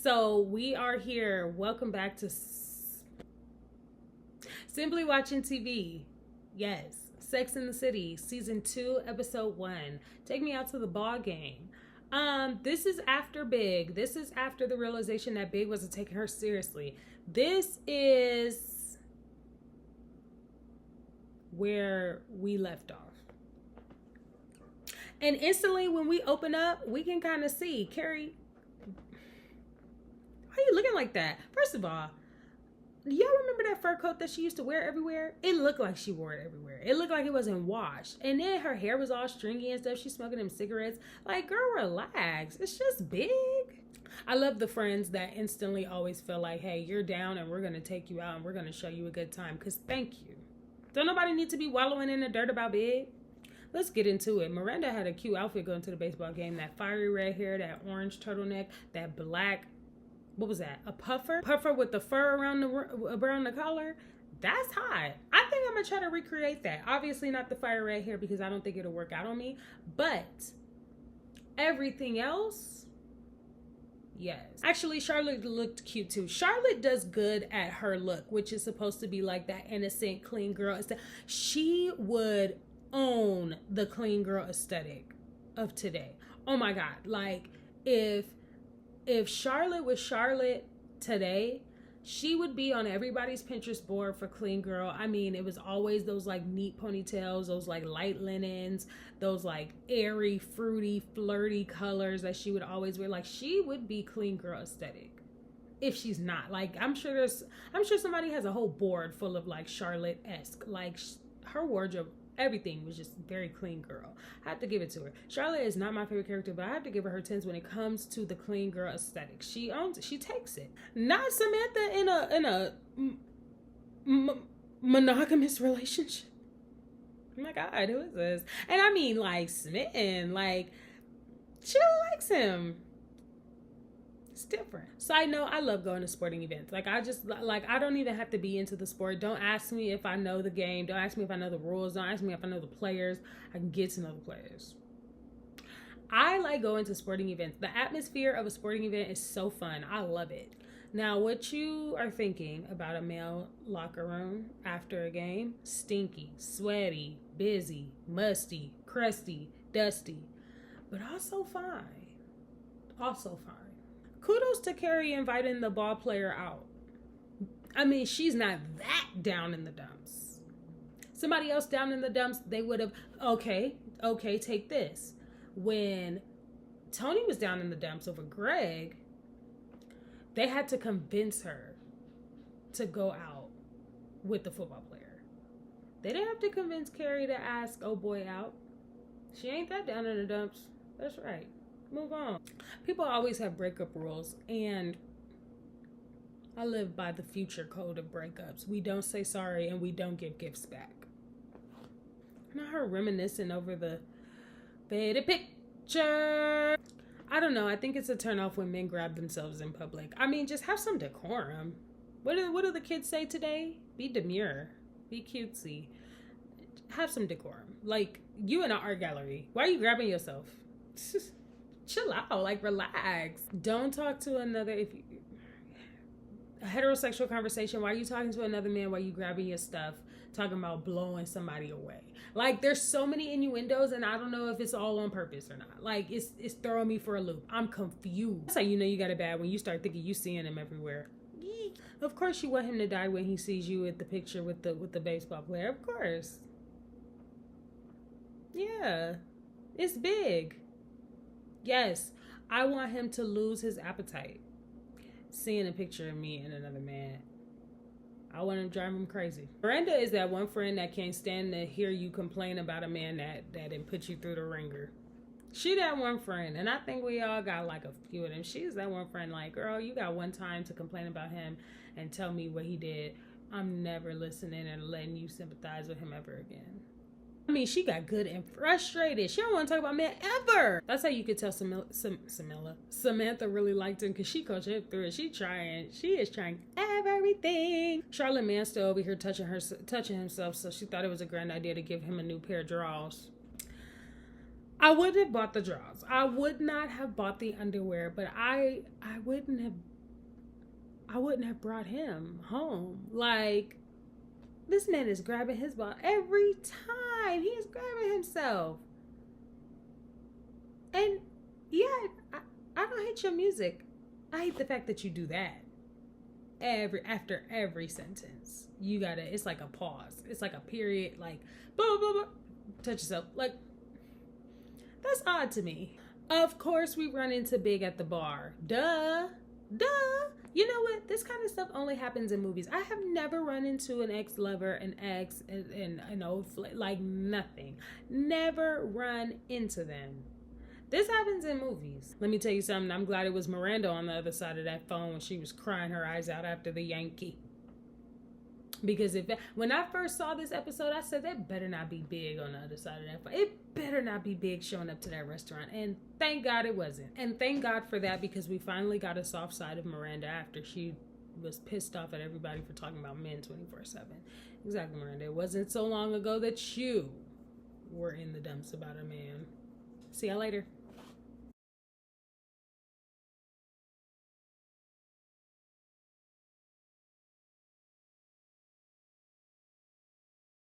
So we are here. Welcome back to Simply Watching TV. Yes, Sex in the City, season 2, episode 1. Take me out to the ball game. This is after Big. This is after the realization that Big wasn't taking her seriously. This is where we left off. And instantly when we open up, we can kind of see Carrie. Why are you looking like that? First of all, do y'all remember that fur coat that she used to wear everywhere? It looked like she wore it everywhere. It looked like it wasn't washed. And then her hair was all stringy and stuff. She's smoking them cigarettes. Like, girl, relax. It's just Big. I love the friends that instantly always feel like, hey, you're down and we're going to take you out and we're going to show you a good time. Because thank you. Don't nobody need to be wallowing in the dirt about Big. Let's get into it. Miranda had a cute outfit going to the baseball game. That fiery red hair, that orange turtleneck, that black, what was that? A puffer? Puffer with the fur around the collar? That's hot. I think I'm going to try to recreate that. Obviously not the fire red hair because I don't think it'll work out on me. But everything else, yes. Actually, Charlotte looked cute too. Charlotte does good at her look, which is supposed to be like that innocent, clean girl. She would own the clean girl aesthetic of today. Oh my God. Like, if Charlotte was Charlotte today, she would be on everybody's Pinterest board for clean girl. I mean, it was always those like neat ponytails, those like light linens, those like airy, fruity, flirty colors that she would always wear. Like, she would be clean girl aesthetic. If she's not, like, I'm sure somebody has a whole board full of like Charlotte-esque, like her wardrobe. Everything was just very clean girl. I have to give it to her. Charlotte is not my favorite character, but I have to give her her 10s when it comes to the clean girl aesthetic. She owns it. She takes it. Not Samantha in a monogamous relationship. Oh my God, who is this? And I mean, like, smitten. Like, she likes him. It's different. Side note, I love going to sporting events. Like, I don't even have to be into the sport. Don't ask me if I know the game. Don't ask me if I know the rules. Don't ask me if I know the players. I can get to know the players. I like going to sporting events. The atmosphere of a sporting event is so fun. I love it. Now, what you are thinking about a male locker room after a game? Stinky, sweaty, busy, musty, crusty, dusty, but also fine. Also fine. Kudos to Carrie inviting the ball player out. I mean, she's not that down in the dumps. Somebody else down in the dumps, they would have, okay, take this. When Tony was down in the dumps over Greg, they had to convince her to go out with the football player. They didn't have to convince Carrie to ask oh boy out. She ain't that down in the dumps. That's right. Move on. People always have breakup rules, and I live by the future code of breakups. We don't say sorry and we don't give gifts back. Not her reminiscing over the better picture. I don't know. I think it's a turnoff when men grab themselves in public. I mean, just have some decorum. What do the kids say today? Be demure. Be cutesy. Have some decorum. Like, you in an art gallery. Why are you grabbing yourself? Chill out, like, relax. Don't talk to a heterosexual conversation. Why are you talking to another man while you grabbing your stuff, talking about blowing somebody away? Like, there's so many innuendos, and I don't know if it's all on purpose or not. Like, it's throwing me for a loop. I'm confused. That's how you know you got it bad, when you start thinking you seeing him everywhere. Of course you want him to die when he sees you at the picture with the baseball player. Of course. Yeah, it's Big. Yes, I want him to lose his appetite. Seeing a picture of me and another man, I want to drive him crazy. Miranda is that one friend that can't stand to hear you complain about a man that didn't put you through the ringer. She that one friend, and I think we all got like a few of them. She's that one friend, like, girl, you got one time to complain about him and tell me what he did. I'm never listening and letting you sympathize with him ever again. I mean, she got good and frustrated. She don't want to talk about men ever. That's how you could tell Samantha really liked him, because she coached him through it. She is trying everything. Charlotte man still over here touching himself, so she thought it was a grand idea to give him a new pair of drawers. I wouldn't have bought the drawers. I would not have bought the underwear, but I wouldn't have brought him home. Like, this man is grabbing his ball every time. He is grabbing himself. And yeah, I don't hate your music. I hate the fact that you do that. After every sentence, you gotta. It's like a pause. It's like a period. Like, blah blah blah. Touch yourself. Like, that's odd to me. Of course, we run into Big at the bar. Duh. You know what? This kind of stuff only happens in movies. I have never run into an ex-lover, an ex, and an old like nothing. Never run into them. This happens in movies. Let me tell you something. I'm glad it was Miranda on the other side of that phone when she was crying her eyes out after the Yankee. Because when I first saw this episode, I said that better not be Big on the other side of that phone. It better not be Big showing up to that restaurant. And thank God it wasn't. And thank God for that, because we finally got a soft side of Miranda after she was pissed off at everybody for talking about men 24/7. Exactly, Miranda. It wasn't so long ago that you were in the dumps about a man. See y'all later.